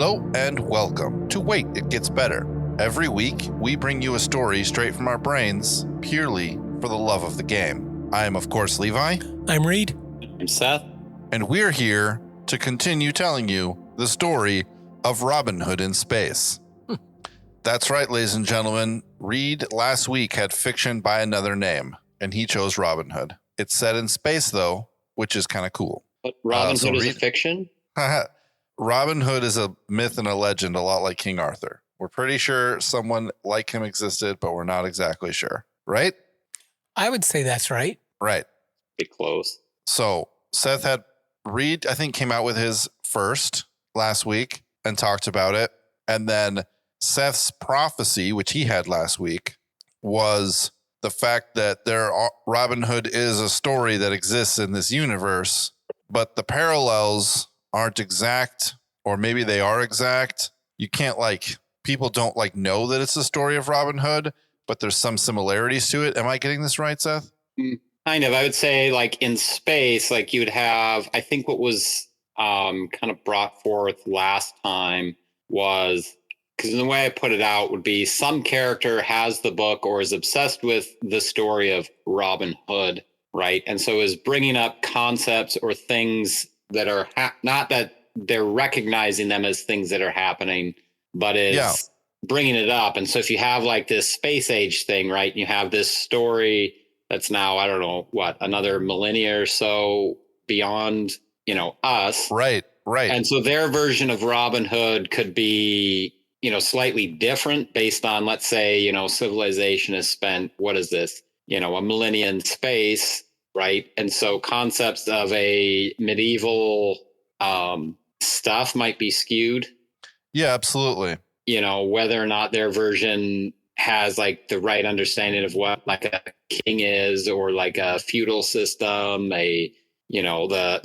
Hello and welcome to Wait, It Gets Better. Every week, we bring you a story straight from our brains, purely for the love of the game. I am, of course, Levi. I'm Reed. I'm Seth. And we're here to continue telling you the story of Robin Hood in space. That's right, ladies and gentlemen. Reed last week had fiction by another name, and he chose Robin Hood. It's set in space, though, which is kind of cool. But Robin Hood is a fiction? Robin Hood is a myth and a legend, a lot like King Arthur. We're pretty sure someone like him existed, but we're not exactly sure. Right? I would say that's right. Right. Be close. So Seth had Reed, I think, came out with his first last week and talked about it. And then Seth's prophecy, which he had last week, was the fact that Robin Hood is a story that exists in this universe, but the parallels aren't exact, or maybe they are exact. You can't people don't know that it's the story of Robin Hood, but there's some similarities to it. Am I getting this right, Seth? Kind of. I would say in space, you would have, I think what was kind of brought forth last time was, because the way I put it out would be some character has the book or is obsessed with the story of Robin Hood, right? And so is bringing up concepts or things that are not that they're recognizing them as things that are happening, but is bringing it up. And so if you have this space age thing, right, you have this story that's now, I don't know, another millennia or so beyond, us. Right. And so their version of Robin Hood could be, slightly different based on, let's say, civilization has spent, what is this, a millennia in space, right? And so concepts of a medieval stuff might be skewed. Yeah, absolutely. Whether or not their version has the right understanding of what a king is, or a feudal system, the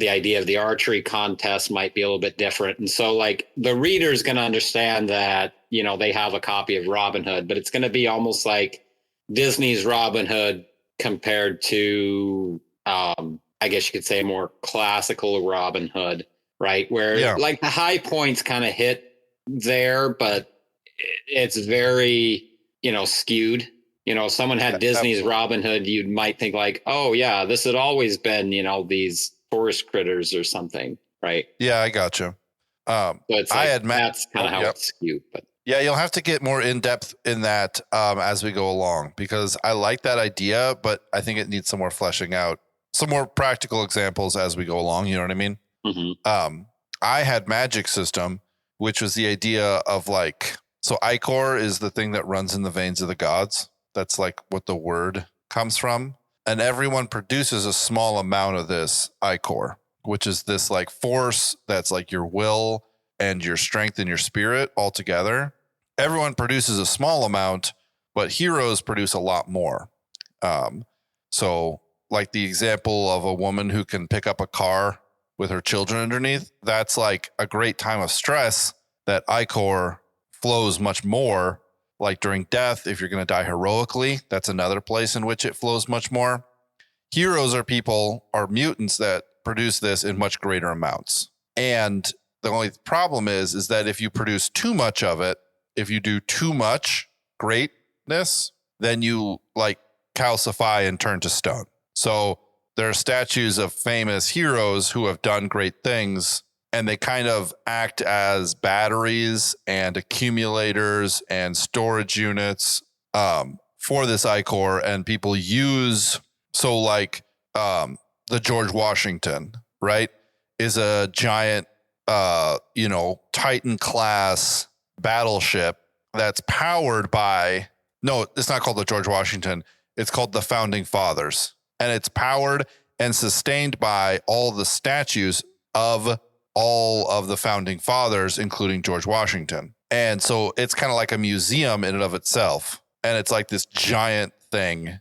idea of the archery contest might be a little bit different. And so the reader's going to understand that, they have a copy of Robin Hood, but it's going to be almost like Disney's Robin Hood compared to, I guess you could say, more classical Robin Hood, right? Where the high points kind of hit there, but it's very, skewed. Someone had Disney's Robin Hood, you might think oh yeah, this had always been, these forest critters or something, right? Yeah, I gotcha. So it's that's kind of how it's skewed. But yeah, you'll have to get more in depth in that as we go along, because I like that idea, but I think it needs some more fleshing out, some more practical examples as we go along. You know what I mean? Mm-hmm. I had magic system, which was the idea of so ichor is the thing that runs in the veins of the gods. That's what the word comes from. And everyone produces a small amount of this ichor, which is this force that's your will and your strength and your spirit all together. Everyone produces a small amount, but heroes produce a lot more. So the example of a woman who can pick up a car with her children underneath, that's a great time of stress that ichor flows much more. During death, if you're going to die heroically, that's another place in which it flows much more. Heroes are mutants that produce this in much greater amounts. And the only problem is that if you produce too much of it, if you do too much greatness, then you calcify and turn to stone. So there are statues of famous heroes who have done great things, and they kind of act as batteries and accumulators and storage units for this ichor. And people use, the George Washington, right, is a giant, Titan class battleship that's powered by, no, it's not called the George Washington. It's called the Founding Fathers. And it's powered and sustained by all the statues of all of the founding fathers, including George Washington. And so it's kind of like a museum in and of itself. And it's this giant thing,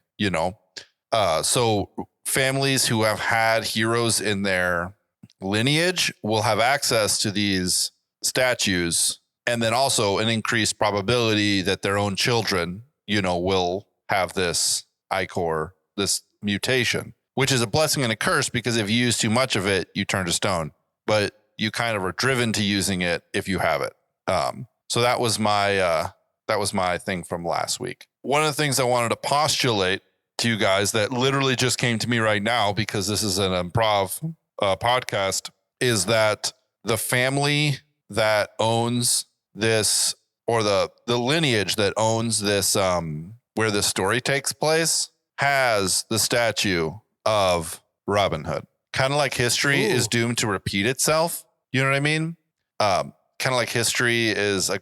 so families who have had heroes in their lineage will have access to these statues. And then also an increased probability that their own children, will have this ichor, this mutation, which is a blessing and a curse, because if you use too much of it, you turn to stone. But you kind of are driven to using it if you have it. So that was my thing from last week. One of the things I wanted to postulate to you guys that literally just came to me right now, because this is an improv podcast, is that the family that owns this, or the lineage that owns this, where this story takes place, has the statue of Robin Hood. Kind of like history is doomed to repeat itself. You know what I mean? Kind of like history is a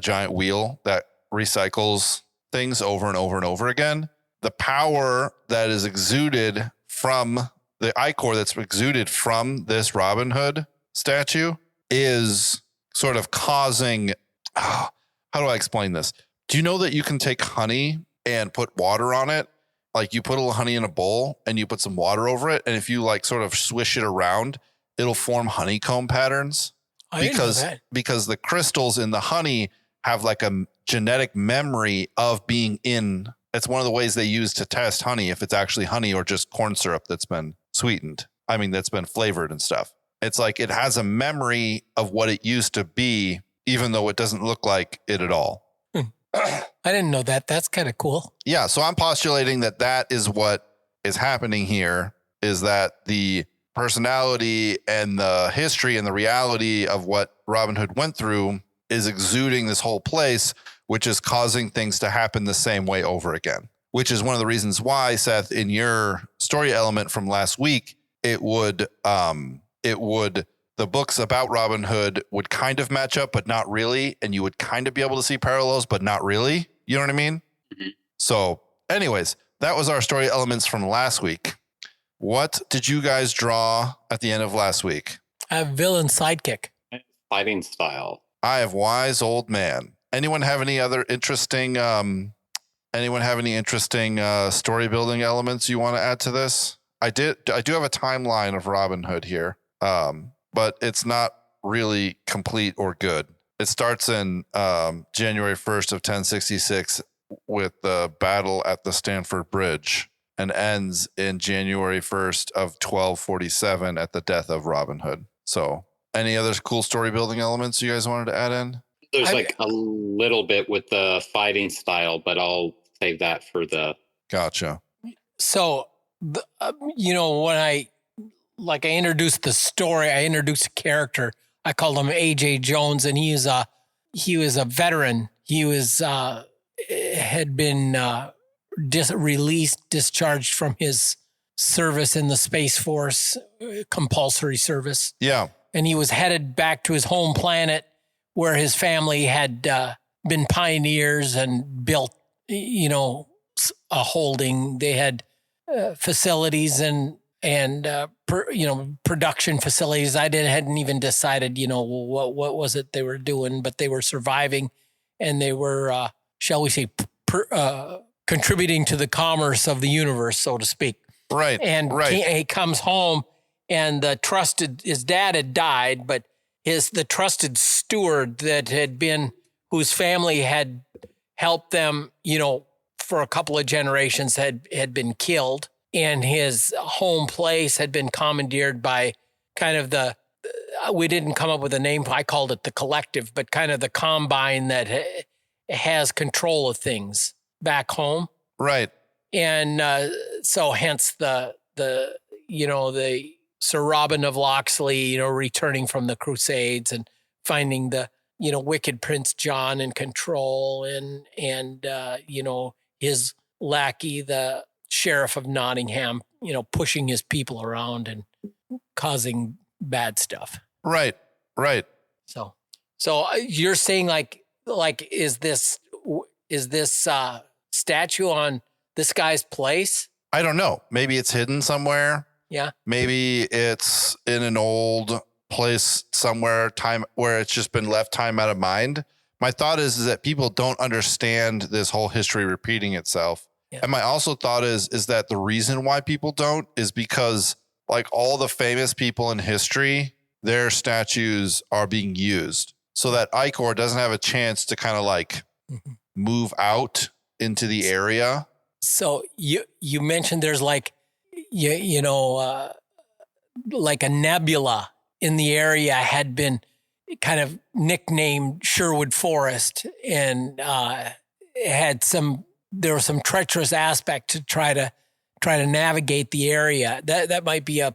giant wheel that recycles things over and over and over again. The power that is exuded from the ichor that's exuded from this Robin Hood statue is sort of causing, how do I explain this? Do you know that you can take honey and put water on it? Like you put a little honey in a bowl and you put some water over it. And if you like sort of swish it around, it'll form honeycomb patterns. I didn't know that. Because the crystals in the honey have like a genetic memory of being in. It's one of the ways they use to test honey, if it's actually honey or just corn syrup that's been sweetened. I mean, that's been flavored and stuff. It's like it has a memory of what it used to be, even though it doesn't look like it at all. I didn't know that. That's kind of cool. Yeah. So I'm postulating that is what is happening here, is that the personality and the history and the reality of what Robin Hood went through is exuding this whole place, which is causing things to happen the same way over again, which is one of the reasons why, Seth, in your story element from last week, the books about Robin Hood would kind of match up, but not really. And you would kind of be able to see parallels, but not really. You know what I mean? Mm-hmm. So anyways, that was our story elements from last week. What did you guys draw at the end of last week? I have villain sidekick. Fighting style. I have wise old man. Anyone have any other interesting, story building elements you want to add to this? I do have a timeline of Robin Hood here. But it's not really complete or good. It starts in January 1st of 1066 with the battle at the Stamford Bridge and ends in January 1st of 1247 at the death of Robin Hood. So any other cool story building elements you guys wanted to add in? There's like a little bit with the fighting style, but I'll save that for the... Gotcha. So, when I introduced the story, I introduced a character. I called him AJ Jones, and he was a veteran. He had been discharged from his service in the Space Force, compulsory service. Yeah. And he was headed back to his home planet where his family had been pioneers and built, a holding. They had facilities and production facilities. I hadn't even decided, what was it they were doing, but they were surviving, and they were, shall we say, contributing to the commerce of the universe, so to speak. Right. And he comes home, and his dad had died, but the trusted steward that whose family had helped them, for a couple of generations had been killed. And his home place had been commandeered by kind of we didn't come up with a name. I called it the collective, but kind of the combine that has control of things back home. Right. And so hence the Sir Robin of Locksley, returning from the Crusades and finding the, wicked Prince John in control and his lackey, the Sheriff of Nottingham, pushing his people around and causing bad stuff. Right. So you're saying like is this statue on this guy's place? I don't know. Maybe it's hidden somewhere. Yeah. Maybe it's in an old place somewhere, time where it's just been left time out of mind. My thought is that people don't understand this whole history repeating itself. Yeah. And my also thought is that the reason why people don't is because like all the famous people in history, their statues are being used so that ichor doesn't have a chance to kind of like move out into the area. So you mentioned there's like, like a nebula in the area had been, kind of nicknamed Sherwood Forest, and there was some treacherous aspect to try to navigate the area. There might be a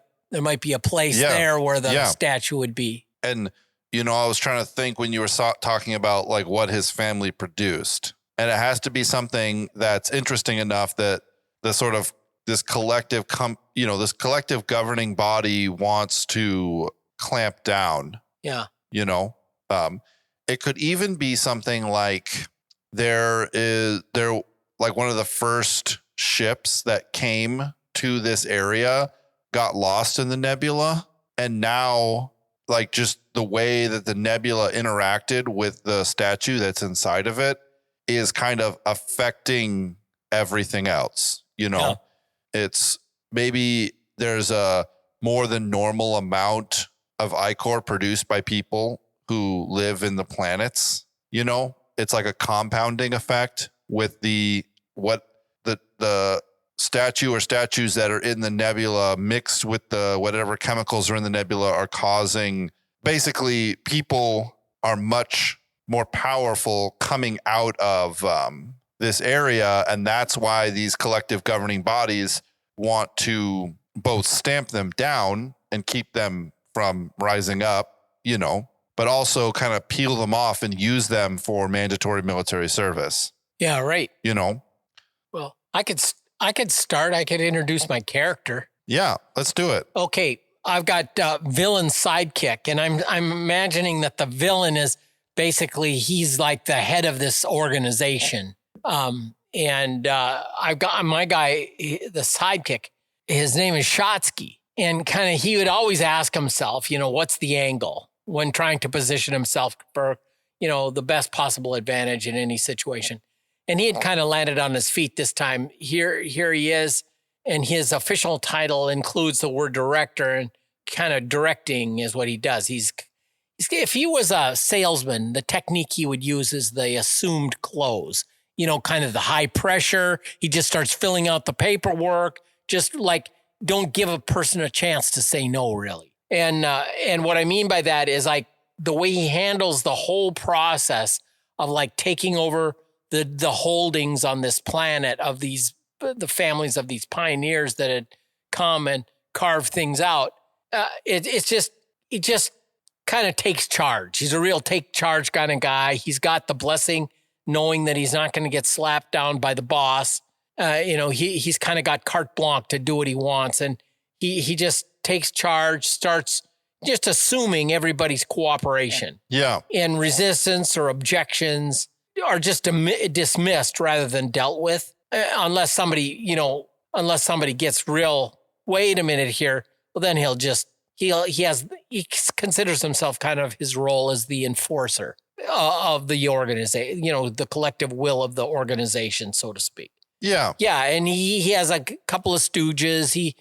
place there where the statue would be. And I was trying to think when you were talking about like what his family produced, and it has to be something that's interesting enough that the sort of this collective governing body wants to clamp down. Yeah. It could even be something like they're like one of the first ships that came to this area got lost in the nebula, and now like just the way that the nebula interacted with the statue that's inside of it is kind of affecting everything else. It's maybe there's a more than normal amount of ichor produced by people who live in the planets. It's like a compounding effect with the statue or statues that are in the nebula mixed with the whatever chemicals are in the nebula are causing. Basically, people are much more powerful coming out of this area, and that's why these collective governing bodies want to both stamp them down and keep them from rising up, but also kind of peel them off and use them for mandatory military service. Yeah, right. Well, I could start. I could introduce my character. Yeah, let's do it. Okay, I've got villain Sidekick, and I'm imagining that the villain is basically he's like the head of this organization. And I've got my guy, the Sidekick. His name is Shotsky, and kind of he would always ask himself, what's the angle when trying to position himself for the best possible advantage in any situation. And he had kind of landed on his feet this time. Here he is, and his official title includes the word director, and kind of directing is what he does. If he was a salesman, the technique he would use is the assumed close. Kind of the high pressure. He just starts filling out the paperwork, just like don't give a person a chance to say no, really. And what I mean by that is like the way he handles the whole process of like taking over the holdings on this planet of the families of these pioneers that had come and carved things out. He just kind of takes charge. He's a real take charge kind of guy. He's got the blessing knowing that he's not going to get slapped down by the boss. He's kind of got carte blanche to do what he wants. And he just takes charge, starts just assuming everybody's cooperation. Yeah. And resistance or objections are just dismissed rather than dealt with, unless somebody gets real, wait a minute here. Well, then he considers himself kind of his role as the enforcer of the organization, the collective will of the organization, so to speak. Yeah. Yeah. And he has a couple of stooges. He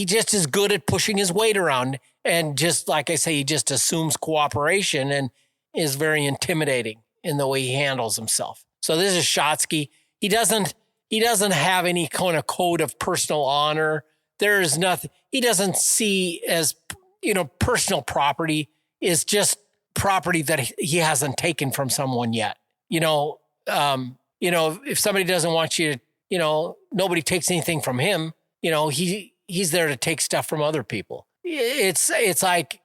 just is good at pushing his weight around. And just like I say, he just assumes cooperation and is very intimidating in the way he handles himself. So this is Shotsky. He doesn't have any kind of code of personal honor. There is nothing. He doesn't see as, personal property is just property that he hasn't taken from someone yet. If somebody doesn't want you to, nobody takes anything from him. He's there to take stuff from other people. It's like,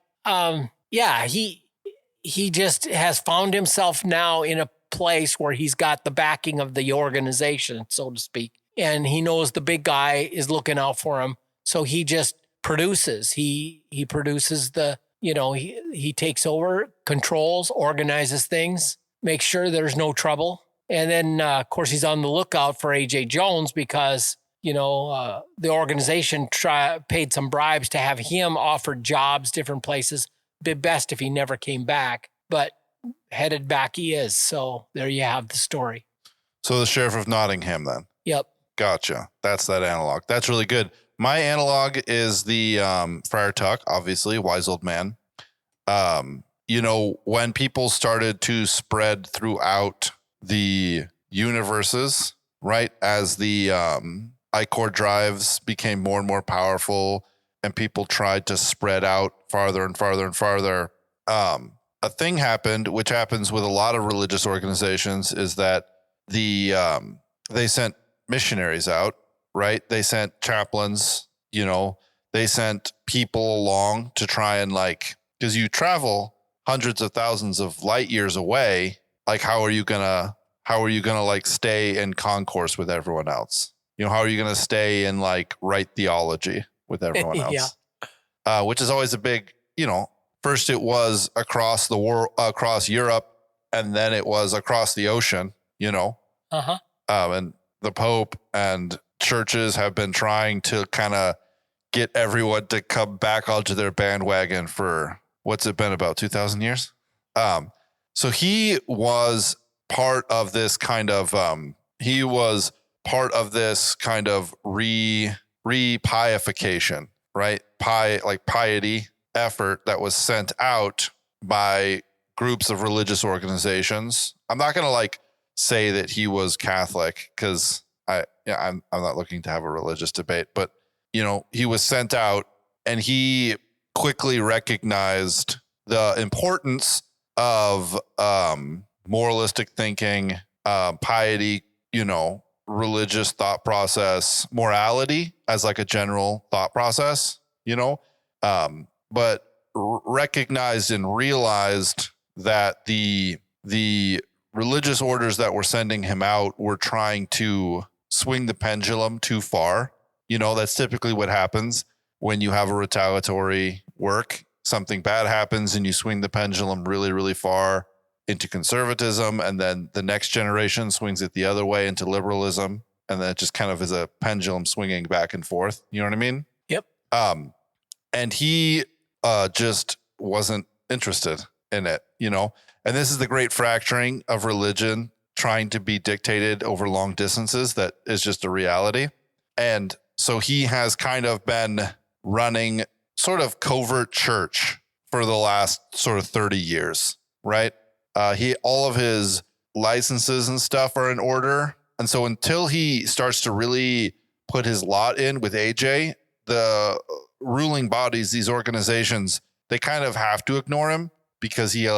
he just has found himself now in a place where he's got the backing of the organization, so to speak. And he knows the big guy is looking out for him. So he just produces. He produces he takes over, controls, organizes things, makes sure there's no trouble. And then, of course, he's on the lookout for A.J. Jones because, the organization paid some bribes to have him offered jobs, different places. Be best if he never came back, but headed back he is. So there you have the story. So the sheriff of Nottingham then. Yep. Gotcha. That's that analog. That's really good. My analog is the Friar Tuck, obviously, wise old man. When people started to spread throughout the universes, right, as the ichor drives became more and more powerful and people tried to spread out farther and farther and farther, a thing happened, which happens with a lot of religious organizations, is that they sent missionaries out, right? They sent chaplains, they sent people along to try and because you travel hundreds of thousands of light years away, how are you gonna stay in concourse with everyone else? How are you gonna stay in right theology with everyone else? Yeah. Which is always a big, first it was across the world, across Europe, and then it was across the ocean, Uh-huh. And the Pope and churches have been trying to kind of get everyone to come back onto their bandwagon for what's it been, about 2,000 years? So he was part of this kind of re-piification, right? Piety effort that was sent out by groups of religious organizations. I'm not going to say that he was Catholic, because I'm not looking to have a religious debate, but he was sent out, and he quickly recognized the importance of moralistic thinking, piety, religious thought process, morality as a general thought process, but recognized and realized that the religious orders that were sending him out were trying to swing the pendulum too far. That's typically what happens when you have a retaliatory work. Something bad happens and you swing the pendulum really, really far into conservatism, and then the next generation swings it the other way into liberalism, and then it just kind of is a pendulum swinging back and forth. You know what I mean? Yep. And he just wasn't interested in it, and this is the great fracturing of religion trying to be dictated over long distances. That is just a reality. And so he has kind of been running sort of covert church for the last sort of 30 years, right? All of his licenses and stuff are in order. And so until he starts to really put his lot in with AJ, the ruling bodies, these organizations, they kind of have to ignore him, because he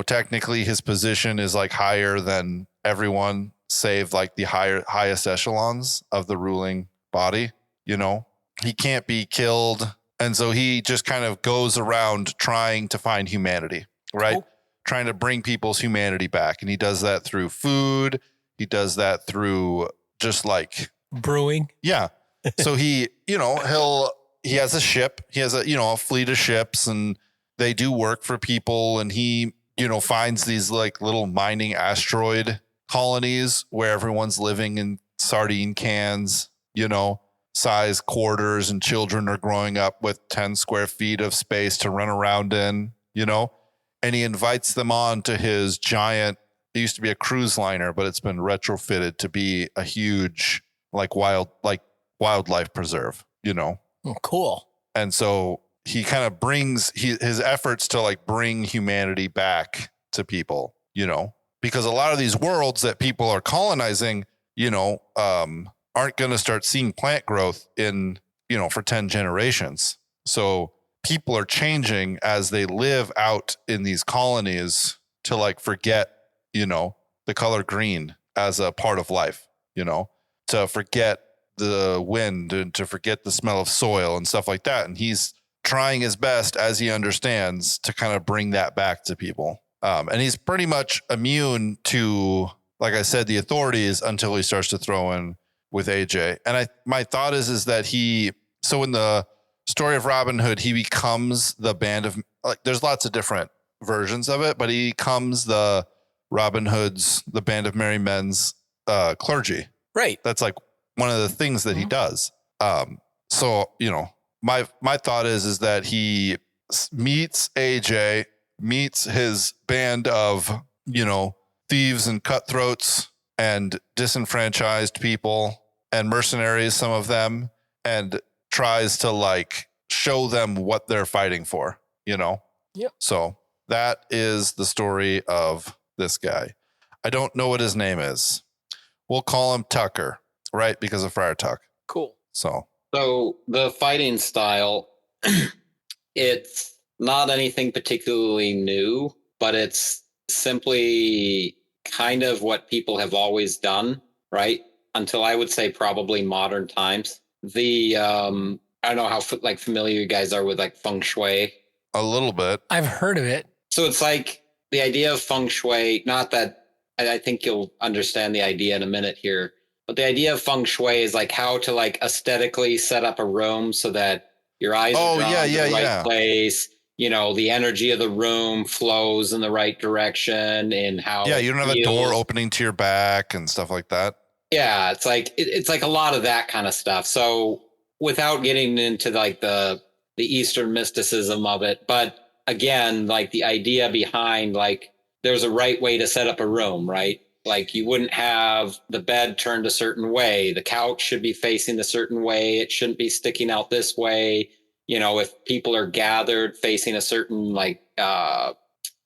technically his position is higher than everyone, save the highest echelons of the ruling body. He can't be killed. And so he just kind of goes around trying to find humanity, right? Cool. Trying to bring people's humanity back. And he does that through food. He does that through just brewing. Yeah. So he has a ship. He has a fleet of ships, and they do work for people. And he, finds these little mining asteroid colonies where everyone's living in sardine cans, size quarters, and children are growing up with 10 square feet of space to run around in, and he invites them on to his giant, it used to be a cruise liner, but it's been retrofitted to be a huge, wildlife preserve, Oh, cool. And so he kind of brings his efforts to bring humanity back to people, because a lot of these worlds that people are colonizing, aren't going to start seeing plant growth in, for 10 generations. So people are changing as they live out in these colonies to forget, the color green as a part of life, to forget the wind and to forget the smell of soil and stuff like that. And he's trying his best, as he understands, to kind of bring that back to people. And he's pretty much immune to, like I said, the authorities until he starts to throw in with AJ. And my thought is that so in the story of Robin Hood, he becomes the band of, there's lots of different versions of it, but he becomes the Robin Hood's, the Band of Merry Men's clergy. Right. That's one of the things that he does. So, my thought is that he meets AJ, meets his band of, thieves and cutthroats and disenfranchised people and mercenaries, some of them, and tries to show them what they're fighting for, Yep. So that is the story of this guy. I don't know what his name is. We'll call him Tucker, right? Because of Friar Tuck. Cool. So So the fighting style, it's not anything particularly new, but it's simply kind of what people have always done, right? Until I would say probably modern times. I don't know how like familiar you guys are with like feng shui. A little bit. I've heard of it. So it's like the idea of feng shui, not that I think you'll understand the idea in a minute here, but the idea of feng shui is like how to like aesthetically set up a room so that your eyes are drawn to the right place. You know, the energy of the room flows in the right direction and how you don't have a door opening to your back and stuff like that. Yeah, it's like a lot of that kind of stuff. So without getting into like the Eastern mysticism of it, but again, like the idea behind like there's a right way to set up a room, right? Like you wouldn't have the bed turned a certain way. The couch should be facing a certain way. It shouldn't be sticking out this way. You know, if people are gathered facing a certain like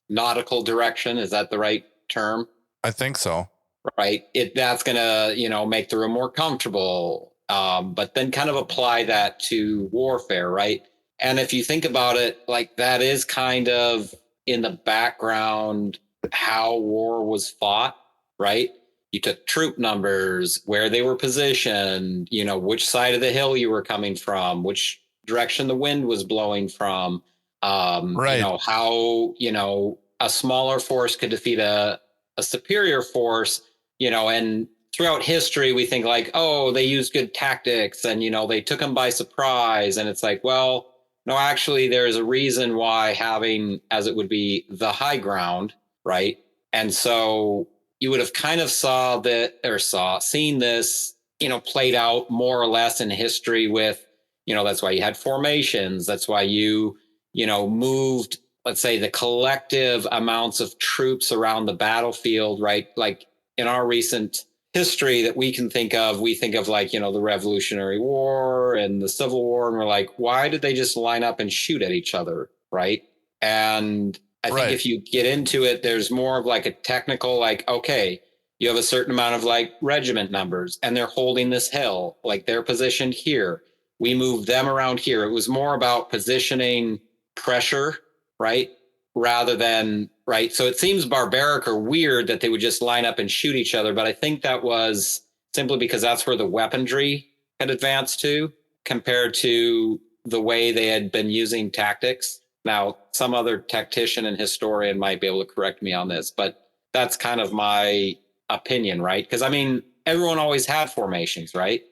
nautical direction, is that the right term? I think so. Right. That's going to, you know, make the room more comfortable. But then kind of apply that to warfare. Right. And if you think about it, like that is kind of in the background how war was fought. Right. You took troop numbers, where they were positioned, you know, which side of the hill you were coming from, which direction the wind was blowing from. Right. You know, how, you know, a smaller force could defeat a superior force, you know, and throughout history, we think like, oh, they used good tactics and, you know, they took them by surprise. And it's like, well, no, actually, there's a reason why having, as it would be, the high ground, right? And so you would have kind of seen this, you know, played out more or less in history with, you know, that's why you had formations. That's why you know, moved, let's say, the collective amounts of troops around the battlefield, right? Like in our recent history that we can think of, we think of like, you know, the Revolutionary War and the Civil War. And we're like, why did they just line up and shoot at each other? Right. And I think if you get into it, there's more of like a technical, like, okay, you have a certain amount of like regiment numbers and they're holding this hill, like they're positioned here. We move them around here. It was more about positioning pressure, right? Rather than, right? So it seems barbaric or weird that they would just line up and shoot each other. But I think that was simply because that's where the weaponry had advanced to compared to the way they had been using tactics. Now, some other tactician and historian might be able to correct me on this, but that's kind of my opinion, right? Because I mean, everyone always had formations, right?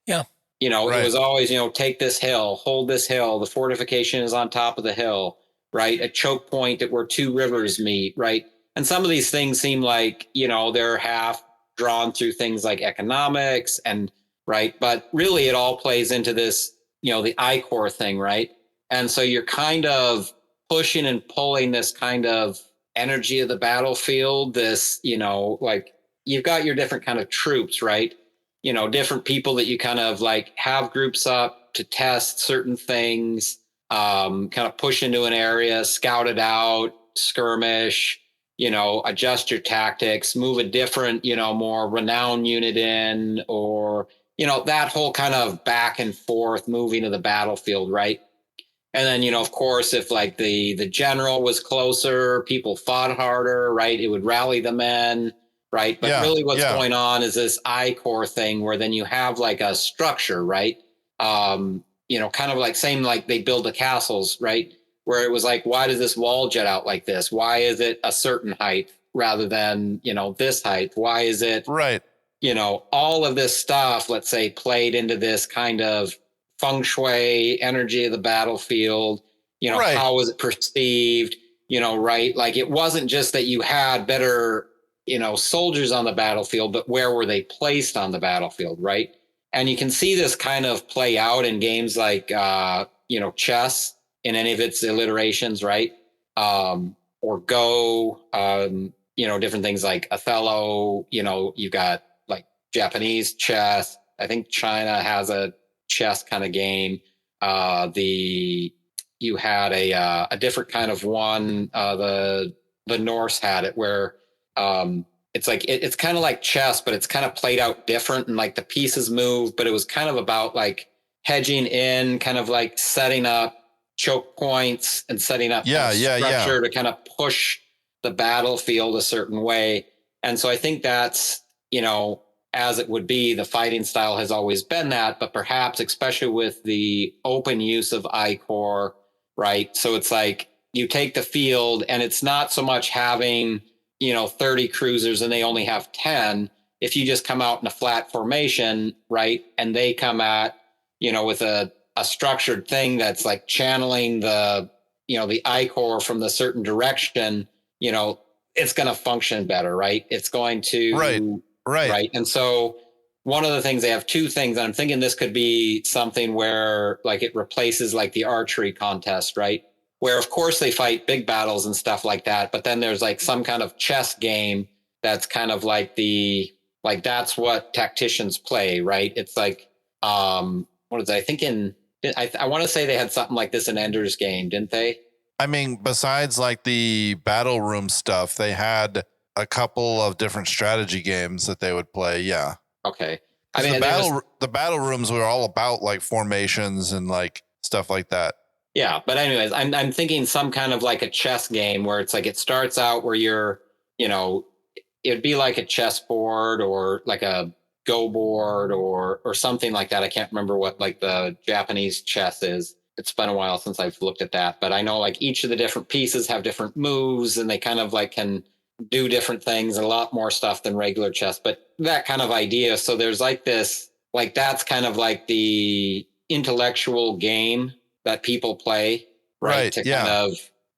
Yeah. You know, It was always, you know, take this hill, hold this hill. The fortification is on top of the hill, right? A choke point at where two rivers meet, right? And some of these things seem like, you know, they're half drawn through things like economics and, right? But really it all plays into this, you know, the I-core thing, right? And so you're kind of pushing and pulling this kind of energy of the battlefield, this, you know, like you've got your different kind of troops, right? You know, different people that you kind of like have groups up to test certain things, kind of push into an area, scout it out, skirmish, you know, adjust your tactics, move a different, you know, more renowned unit in, or, you know, that whole kind of back and forth moving to the battlefield, right? And then, you know, of course, if like the general was closer, people fought harder, right? It would rally the men, right? But really what's going on is this I-core thing where then you have like a structure, right? You know, kind of like same like they build the castles, right? Where it was like, why does this wall jet out like this? Why is it a certain height rather than, you know, this height? Why is it, you know, all of this stuff, let's say, played into this kind of feng shui energy of the battlefield, you know, how was it perceived, you know, right? Like it wasn't just that you had better, you know, soldiers on the battlefield, but where were they placed on the battlefield, right? And you can see this kind of play out in games like, you know, chess in any of its alliterations, right? Or Go, you know, different things like Othello, you know, you've got like Japanese chess. I think China has a chess kind of game. You had a different kind of one. The Norse had it where it's like it's kind of like chess, but it's kind of played out different and like the pieces move. But it was kind of about like hedging in, kind of like setting up choke points and setting up structure to kind of push the battlefield a certain way. And so I think that's, as it would be, the fighting style has always been that, but perhaps especially with the open use of I-Core, right? So it's like you take the field and it's not so much having, 30 cruisers and they only have 10. If you just come out in a flat formation, right, and they come at, with a structured thing that's like channeling the I-Core from the certain direction, it's going to function better, right? It's going to, right. And so one of the things, they have two things, and I'm thinking this could be something where like it replaces like the archery contest, right? Where of course they fight big battles and stuff like that, but then there's like some kind of chess game that's kind of like that's what tacticians play, right? It's like, what is it? I want to say they had something like this in Ender's Game, didn't they? I mean, besides like the battle room stuff, they had a couple of different strategy games that they would play. Yeah. Okay. I mean, the battle rooms were all about like formations and like stuff like that. Yeah, but anyways, I'm thinking some kind of like a chess game where it's like it starts out where you're, it'd be like a chessboard or like a Go board or something like that. I can't remember what like the Japanese chess is. It's been a while since I've looked at that, but I know like each of the different pieces have different moves and they kind of like can do different things and a lot more stuff than regular chess, but that kind of idea. So there's like this, like that's kind of like the intellectual game that people play, right?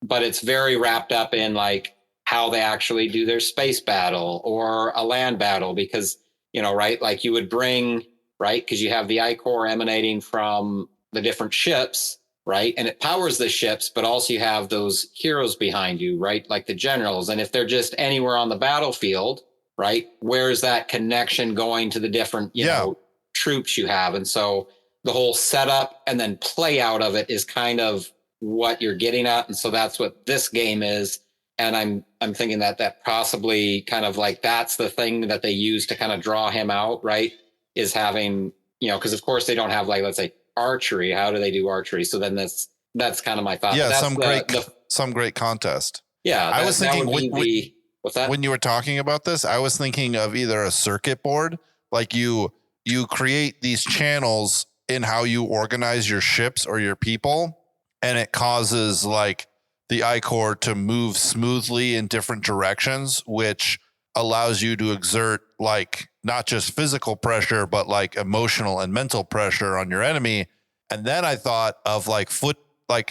But it's very wrapped up in like how they actually do their space battle or a land battle because, right? Like you would bring, right? Because you have the I-Core emanating from the different ships, right? And it powers the ships, but also you have those heroes behind you, right? Like the generals. And if they're just anywhere on the battlefield, right? Where's that connection going to the different, troops you have? And so the whole setup and then play out of it is kind of what you're getting at. And so that's what this game is. And I'm thinking that possibly kind of like that's the thing that they use to kind of draw him out, right? Is having, because of course they don't have like, let's say archery. How do they do archery? So then that's kind of my thought. Yeah, some great contest. Yeah, I was thinking what's that? When you were talking about this, I was thinking of either a circuit board, like you create these channels in how you organize your ships or your people, and it causes like the I-Core to move smoothly in different directions, which allows you to exert like not just physical pressure, but like emotional and mental pressure on your enemy. And then I thought of like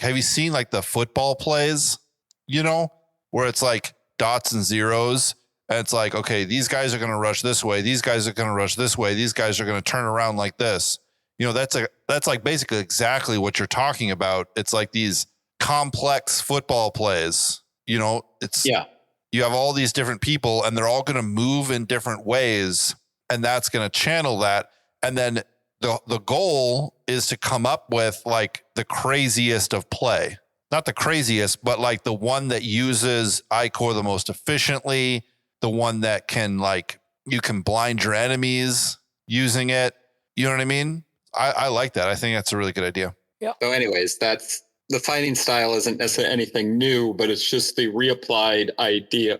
have you seen like the football plays, where it's like dots and zeros? And it's like, okay, these guys are going to rush this way. These guys are going to rush this way. These guys are going to turn around like this. That's like basically exactly what you're talking about. It's like these complex football plays, you have all these different people and they're all going to move in different ways. And that's going to channel that. And then the goal is to come up with like the craziest of play, not the craziest, but like the one that uses I-Core the most efficiently, the one that can like, you can blind your enemies using it. You know what I mean? I like that. I think that's a really good idea. Yeah. So anyways, that's the fighting style isn't necessarily anything new, but it's just the reapplied idea,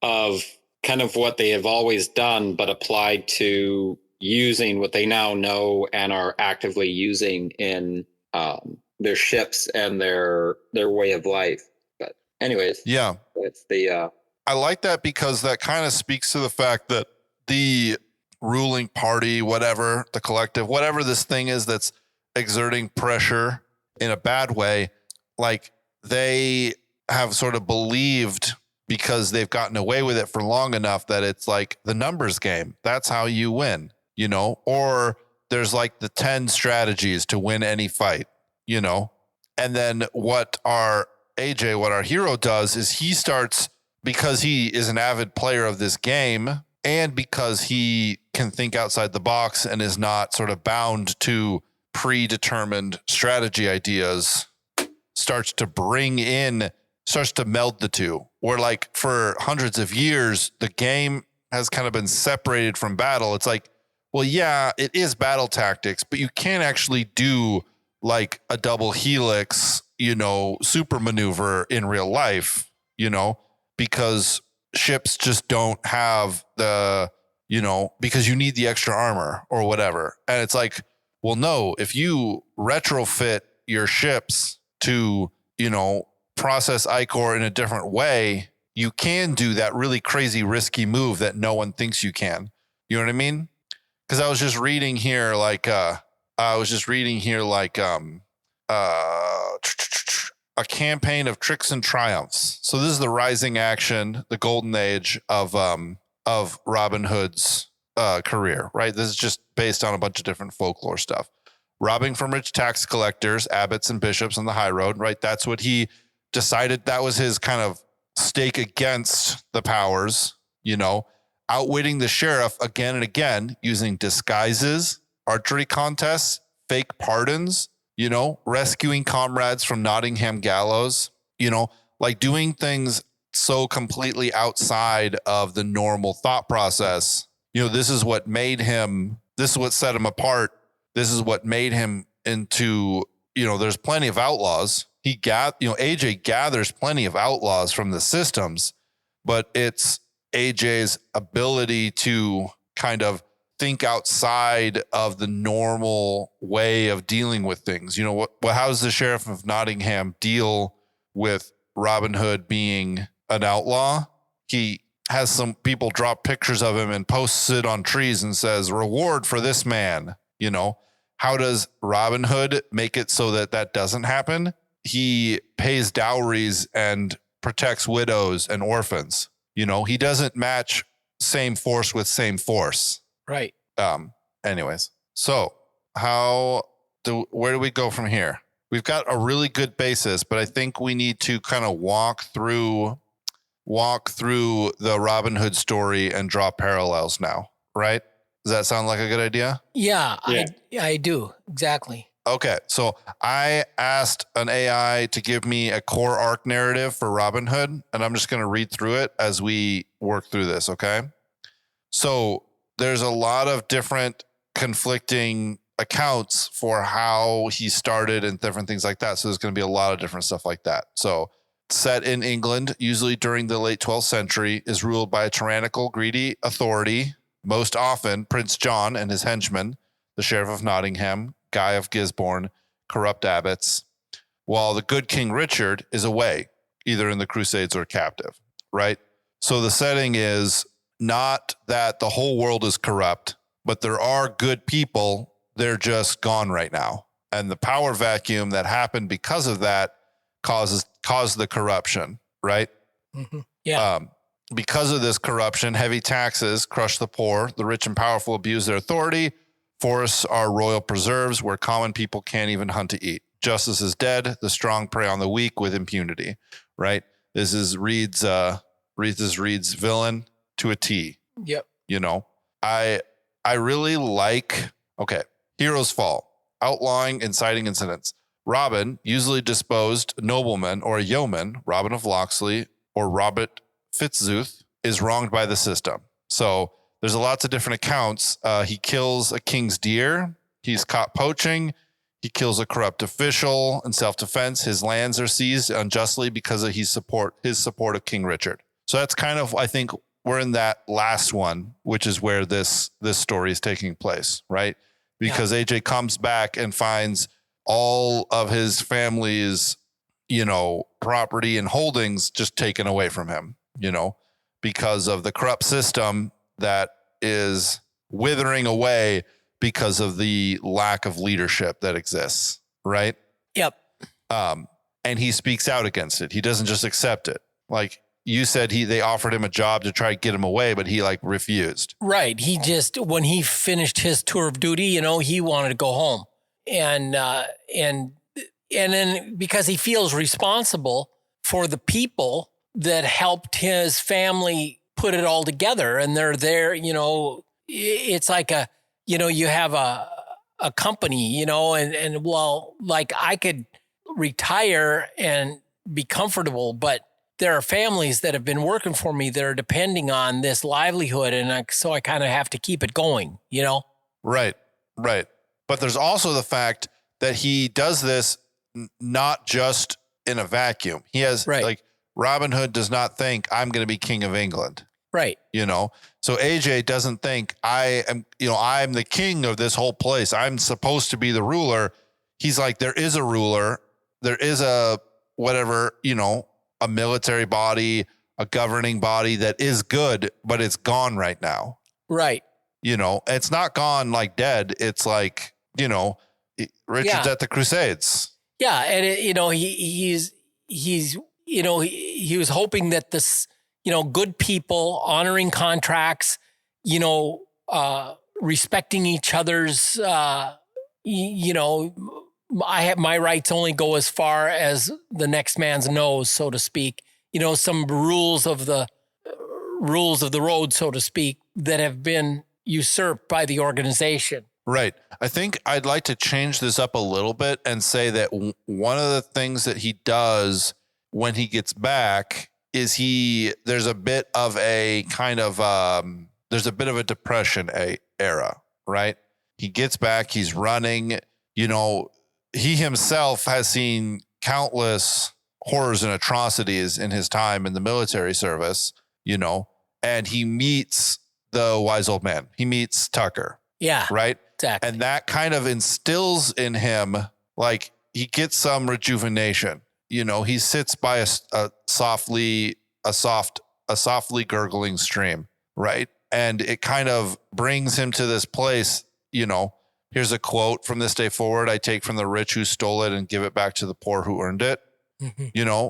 of kind of what they have always done, but applied to using what they now know and are actively using in their ships and their way of life. But anyways, yeah, it's the I like that because that kind of speaks to the fact that the ruling party, whatever the collective, whatever this thing is that's exerting pressure in a bad way, like they have sort of believed because they've gotten away with it for long enough that it's like the numbers game. That's how you win, or there's like the 10 strategies to win any fight, and then what our hero does is he starts, because he is an avid player of this game and because he can think outside the box and is not sort of bound to predetermined strategy ideas, starts to meld the two. Where like for hundreds of years, the game has kind of been separated from battle. It's like, well, yeah, it is battle tactics, but you can't actually do like a double helix, super maneuver in real life, because ships just don't have because you need the extra armor or whatever. And it's like, well, no, if you retrofit your ships to, process Ichor in a different way, you can do that really crazy, risky move that no one thinks you can. You know what I mean? Because I was just reading here, a campaign of tricks and triumphs. So this is the rising action, the golden age of Robin Hood's career, right? This is just based on a bunch of different folklore stuff. Robbing from rich tax collectors, abbots and bishops on the high road, right? That's what he decided. That was his kind of stake against the powers, outwitting the sheriff again and again using disguises, archery contests, fake pardons, rescuing comrades from Nottingham gallows, like doing things so completely outside of the normal thought process. This is what set him apart. This is what made him into, there's plenty of outlaws. AJ gathers plenty of outlaws from the systems, but it's AJ's ability to kind of think outside of the normal way of dealing with things. How does the sheriff of Nottingham deal with Robin Hood being an outlaw? He has some people drop pictures of him and posts it on trees and says, reward for this man. How does Robin Hood make it so that doesn't happen? He pays dowries and protects widows and orphans. He doesn't match same force with same force. Right. Anyways, so where do we go from here? We've got a really good basis, but I think we need to kind of walk through the Robin Hood story and draw parallels now, right? Does that sound like a good idea? Yeah. I do. Exactly. Okay. So I asked an AI to give me a core arc narrative for Robin Hood, and I'm just going to read through it as we work through this. Okay. So there's a lot of different conflicting accounts for how he started and different things like that. So there's going to be a lot of different stuff like that. So set in England, usually during the late 12th century, is ruled by a tyrannical, greedy authority, most often Prince John and his henchmen, the Sheriff of Nottingham, Guy of Gisborne, corrupt abbots, while the good King Richard is away, either in the Crusades or captive, right? So the setting is not that the whole world is corrupt, but there are good people. They're just gone right now. And the power vacuum that happened because of that caused the corruption, right? Mm-hmm. Yeah. Because of this corruption, heavy taxes crush the poor. The rich and powerful abuse their authority. Forests are royal preserves where common people can't even hunt to eat. Justice is dead. The strong prey on the weak with impunity, right? This is Reed's villain to a T. Yep. I really like, heroes fall, outlawing, inciting incidents. Robin, usually disposed nobleman or a yeoman, Robin of Locksley or Robert Fitzooth, is wronged by the system. So there's lots of different accounts. He kills a king's deer. He's caught poaching. He kills a corrupt official in self-defense. His lands are seized unjustly because of his support of King Richard. So that's kind of, I think we're in that last one, which is where this story is taking place, right? Because AJ comes back and finds all of his family's, property and holdings just taken away from him, because of the corrupt system that is withering away because of the lack of leadership that exists, right? Yep. And he speaks out against it. He doesn't just accept it. Like you said, they offered him a job to try to get him away, but he refused. Right. He just, when he finished his tour of duty, he wanted to go home. And then because he feels responsible for the people that helped his family put it all together, and they're there, it's like you have a company, and I could retire and be comfortable, but there are families that have been working for me that are depending on this livelihood. And so I kind of have to keep it going, Right. But there's also the fact that he does this not just in a vacuum. He has like Robin Hood does not think I'm going to be king of England. Right. So AJ doesn't think I'm the king of this whole place. I'm supposed to be the ruler. He's like, there is a ruler. There is a whatever, a military body, a governing body that is good, but it's gone right now. Right. It's not gone like dead. It's like, Richard's at the Crusades. Yeah. And he was hoping that this, good people honoring contracts, respecting each other's, I have my rights only go as far as the next man's nose, so to speak. Some rules of the road, so to speak, that have been usurped by the organization. Right. I think I'd like to change this up a little bit and say that one of the things that he does when he gets back is there's a bit of a kind of, there's a bit of a depression era, right? He gets back, he's running, he himself has seen countless horrors and atrocities in his time in the military service, and he meets the wise old man. He meets Tucker. Yeah. Right. Exactly. And that kind of instills in him, like he gets some rejuvenation. He sits by a softly gurgling stream. Right. And it kind of brings him to this place, here's a quote from this day forward. I take from the rich who stole it and give it back to the poor who earned it. Mm-hmm.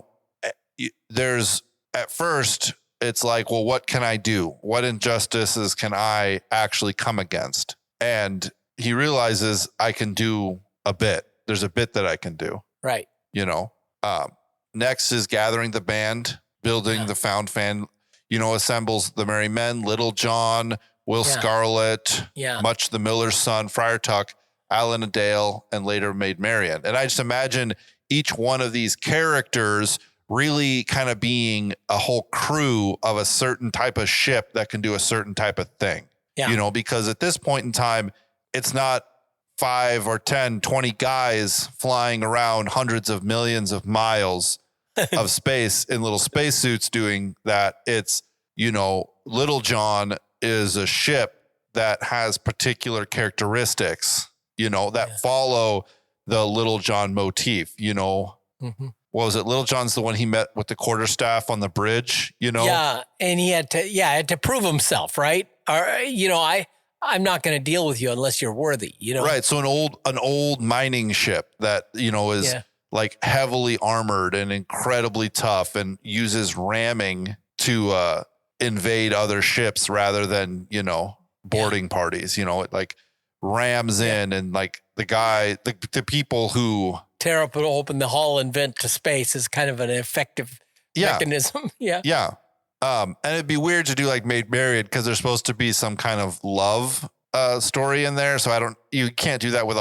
There's at first it's like, well, what can I do? What injustices can I actually come against? And he realizes I can do a bit. There's a bit that I can do. Right. Next is gathering the band, building the found fan, assembles the Merry Men, Little John, Will Scarlet, Much the Miller's Son, Friar Tuck, Alan a Dale, and later Maid Marian. And I just imagine each one of these characters really kind of being a whole crew of a certain type of ship that can do a certain type of thing. Yeah. Because at this point in time, it's not 5 or 10, 20 guys flying around hundreds of millions of miles of space in little spacesuits doing that. It's, Little John is a ship that has particular characteristics, that follow the Little John motif, Mm-hmm. What was it? Little John's the one he met with the quarterstaff on the bridge, Yeah. And he had to prove himself, right? Or, I'm not going to deal with you unless you're worthy, Right. So an old mining ship that, is like heavily armored and incredibly tough and uses ramming to invade other ships rather than, boarding parties, it like rams in and like the people who tear up and open the hull and vent to space is kind of an effective mechanism. Yeah. Yeah. And it'd be weird to do like Maid Marian because there's supposed to be some kind of love story in there. So you can't do that with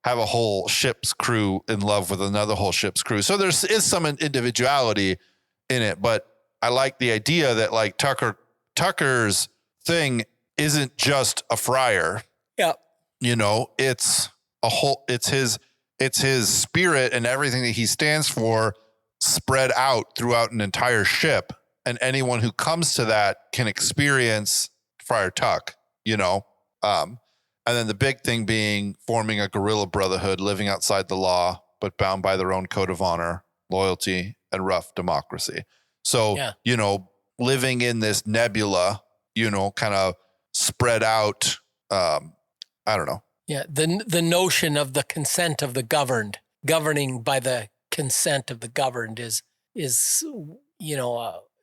have a whole ship's crew in love with another whole ship's crew. So there is some individuality in it, but I like the idea that like Tucker's thing isn't just a friar. Yeah. It's a whole, it's his spirit and everything that he stands for spread out throughout an entire ship. And anyone who comes to that can experience Friar Tuck, and then the big thing being forming a guerrilla brotherhood, living outside the law, but bound by their own code of honor, loyalty, and rough democracy. So, living in this nebula, kind of spread out. I don't know. Yeah. The notion of the consent of the governed, governing by the consent of the governed is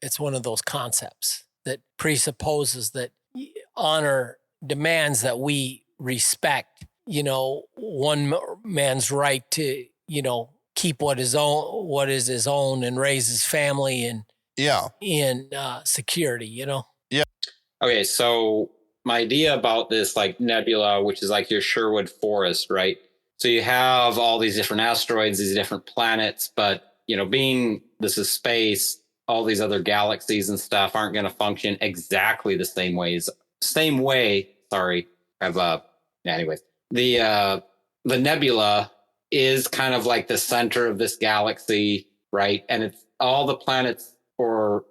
it's one of those concepts that presupposes that honor demands that we respect, one man's right to, keep what is his own and raise his family in security, Yeah. Okay. So my idea about this like nebula, which is like your Sherwood forest, right? So you have all these different asteroids, these different planets, but being this is space, all these other galaxies and stuff aren't going to function exactly the same way. Sorry, I have anyways, the nebula is kind of like the center of this galaxy, right? And it's all the planets or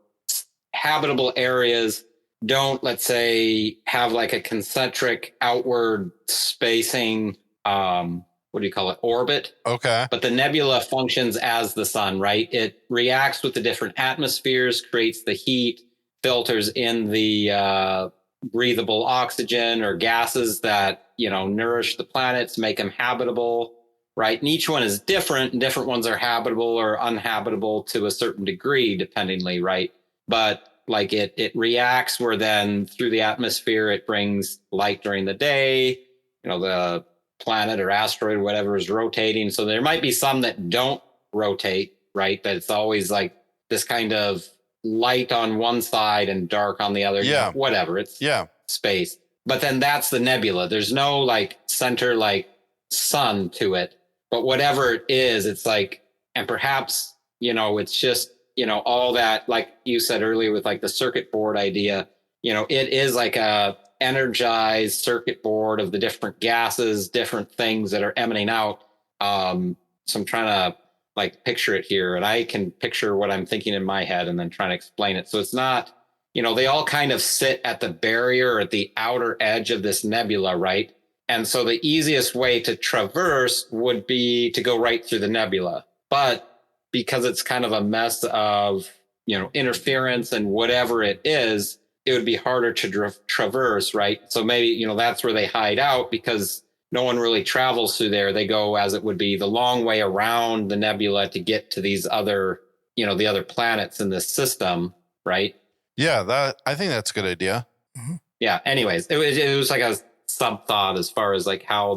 habitable areas don't, let's say, have like a concentric outward spacing, what do you call it, orbit. Okay. But the nebula functions as the sun, right? It reacts with the different atmospheres, creates the heat, filters in the breathable oxygen or gases that, nourish the planets, make them habitable, right? And each one is different, and different ones are habitable or uninhabitable to a certain degree, dependingly, right? But like it reacts where then through the atmosphere, it brings light during the day, the planet or asteroid, whatever is rotating. So there might be some that don't rotate, right? But it's always like this kind of light on one side and dark on the other. Yeah. Whatever. It's space. But then that's the nebula. There's no like center, like sun to it. But whatever it is, it's like, and perhaps, it's just, all that, like you said earlier with like the circuit board idea, it is like a energized circuit board of the different gases, different things that are emanating out. So I'm trying to like picture it here, and I can picture what I'm thinking in my head and then trying to explain it. So it's not, they all kind of sit at the barrier or at the outer edge of this nebula, right? And so the easiest way to traverse would be to go right through the nebula. But because it's kind of a mess of, interference and whatever it is, it would be harder to traverse, right? So maybe, that's where they hide out because no one really travels through there. They go, as it would be, the long way around the nebula to get to these other, the other planets in this system, right? Yeah, I think that's a good idea. Mm-hmm. Yeah. Anyways, it was like a sub thought as far as like how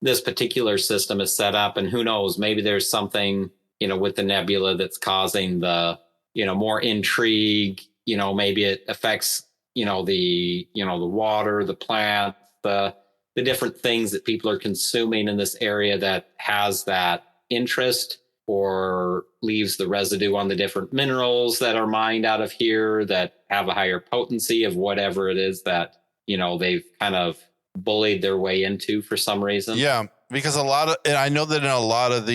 this particular system is set up, and who knows, maybe there's something, with the nebula that's causing the, more intrigue. Maybe it affects, the water, the plant, the different things that people are consuming in this area that has that interest, or leaves the residue on the different minerals that are mined out of here that have a higher potency of whatever it is that, they've kind of bullied their way into for some reason. Yeah, because and I know that in a lot of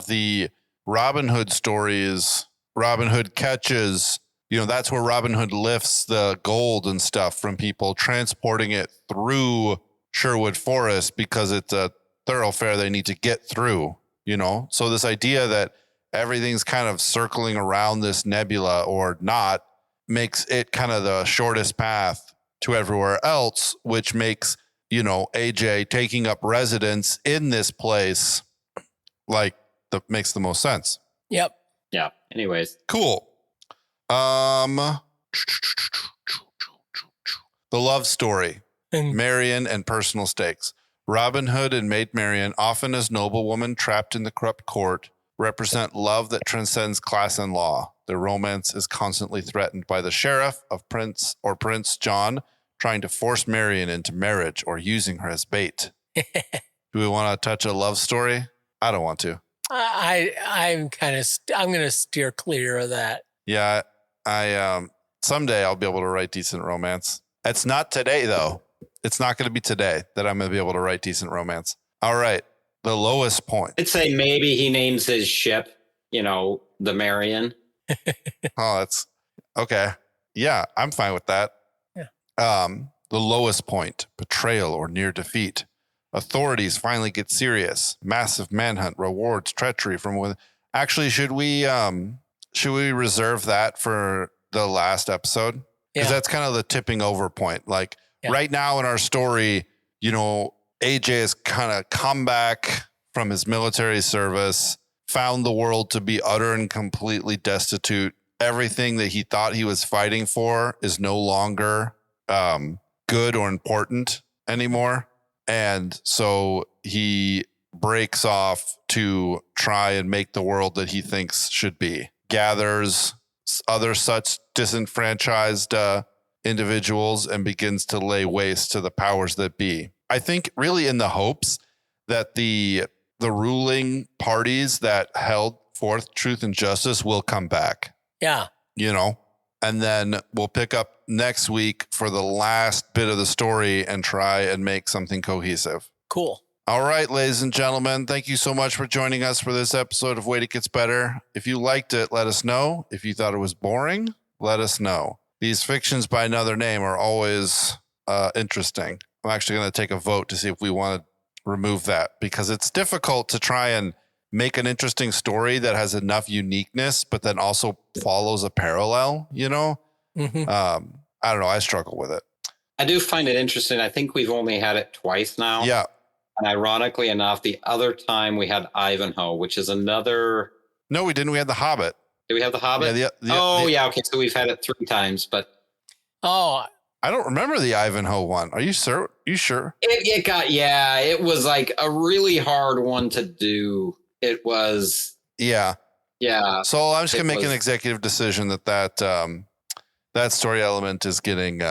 the Robin Hood stories, Robin Hood catches, that's where Robin Hood lifts the gold and stuff from people, transporting it through Sherwood Forest because it's a thoroughfare they need to get through, So this idea that everything's kind of circling around this nebula or not makes it kind of the shortest path to everywhere else, which makes, AJ taking up residence in this place makes the most sense. Yep. Yeah. Anyways. Cool. The love story, Marian and personal stakes. Robin Hood and Maid Marian, often as noblewomen trapped in the corrupt court, represent love that transcends class and law. Their romance is constantly threatened by the sheriff of Prince John trying to force Marian into marriage or using her as bait. Do we want to touch a love story? I don't want to. I'm going to steer clear of that. Yeah, I someday I'll be able to write decent romance. It's not today though. It's not going to be today that I'm going to be able to write decent romance. All right, the lowest point. I'd say maybe he names his ship, the Marian. Oh, that's okay. Yeah, I'm fine with that. Yeah. The lowest point, betrayal or near defeat. Authorities finally get serious. Massive manhunt, rewards treachery from within. Actually, should we reserve that for the last episode? Because that's kind of the tipping over point. Like right now in our story, AJ has kind of come back from his military service, found the world to be utter and completely destitute. Everything that he thought he was fighting for is no longer good or important anymore. And so he breaks off to try and make the world that he thinks should be. Gathers other such disenfranchised individuals and begins to lay waste to the powers that be. I think really in the hopes that the ruling parties that held forth truth and justice will come back. Yeah. And then we'll pick up next week for the last bit of the story and try and make something cohesive. Cool. All right, ladies and gentlemen, thank you so much for joining us for this episode of Wait, It Gets Better. If you liked it, let us know. If you thought it was boring, let us know. These fictions by another name are always interesting. I'm actually going to take a vote to see if we want to remove that, because it's difficult to try and make an interesting story that has enough uniqueness, but then also follows a parallel, you know? Mm-hmm. I don't know. I struggle with it. I do find it interesting. I think we've only had it twice now. Yeah. And ironically enough, the other time we had Ivanhoe, which is another. No, we didn't. We had The Hobbit. Did we have The Hobbit? Yeah, yeah. Okay. So we've had it 3 times, but. Oh, I don't remember the Ivanhoe one. Are you sure? You sure? It was like a really hard one to do. It was. Yeah. Yeah. So I'm just going to make an executive decision that story element is getting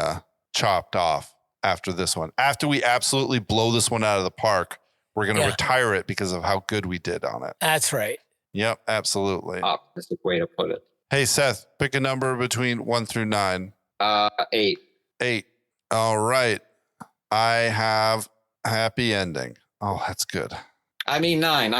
chopped off after this one. After we absolutely blow this one out of the park, we're going to retire it because of how good we did on it. That's right. Yep, absolutely. Optimistic way to put it. Hey, Seth, pick a number between 1 through 9. 8. 8. All right. I have happy ending. Oh, that's good. I mean 9.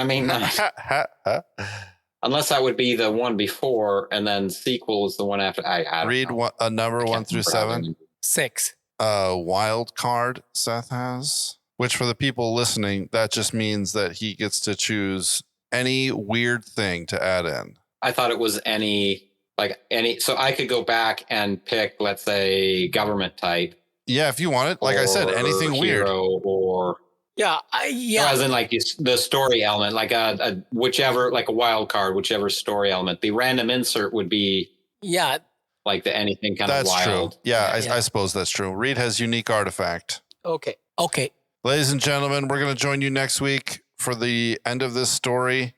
Unless that would be the one before, and then sequel is the one after. I read a number 1 through 7. 6. Wild card Seth has, which for the people listening, that just means that he gets to choose any weird thing to add in. I thought it was any, so I could go back and pick, let's say, government type. Yeah, if you want it. Like I said, anything weird. Or as in like the story element, like a whichever, like a wild card, whichever story element. The random insert would be like the anything kind of wild. True. Yeah, I suppose that's true. Reed has unique artifact. Okay. Ladies and gentlemen, we're going to join you next week for the end of this story.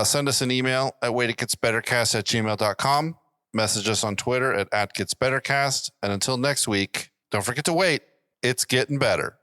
Send us an email at waititgetsbettercast@gmail.com. Message us on Twitter at @getsbettercast. And until next week, don't forget to wait. It's getting better.